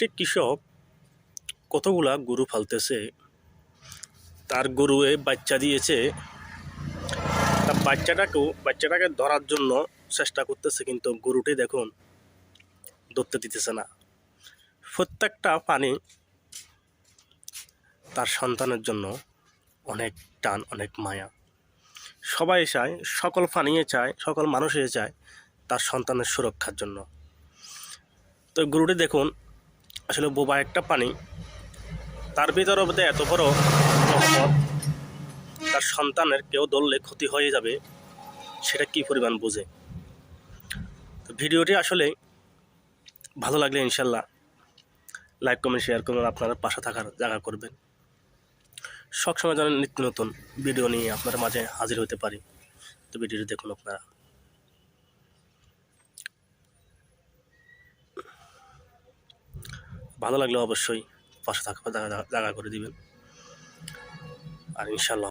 একটি কৃষক কতগুলা গরু পালতেছে। তার গরুয়ে বাচ্চা দিয়েছে। তার বাচ্চাটাকে ধরার জন্য চেষ্টা করতেছে, কিন্তু গরুটি দেখুন ধরতে দিতেছে না। প্রত্যেকটা প্রাণী তার সন্তানের জন্য অনেক টান, অনেক মায়া। সবাই চায়, সকল প্রাণীই চায়, সকল মানুষই চায় তার সন্তানের সুরক্ষার জন্য। তো গরুটি দেখুন আসলে বোবা একটা প্রাণী, তার ভিতরে বোধহয় এত বড় মহব্বত, তার সন্তানের কেউ ধরলে ক্ষতি হয়ে যাবে সেটা কি পরিমাণ বোঝে। তো ভিডিওটি আসলে ভালো লাগলে ইনশাল্লাহ লাইক কমেন্ট শেয়ার করবেন, আপনারা পাশে থাকার জায়গা করবেন। সবসময় যেন নিত্য নতুন ভিডিও নিয়ে আপনার মাঝে হাজির হতে পারি। তো ভিডিওটি দেখুন আপনারা। ভালো লাগলে অবশ্যই পাশে থাকা জায়গা করে দিবেন। আর ইনশাল্লাহ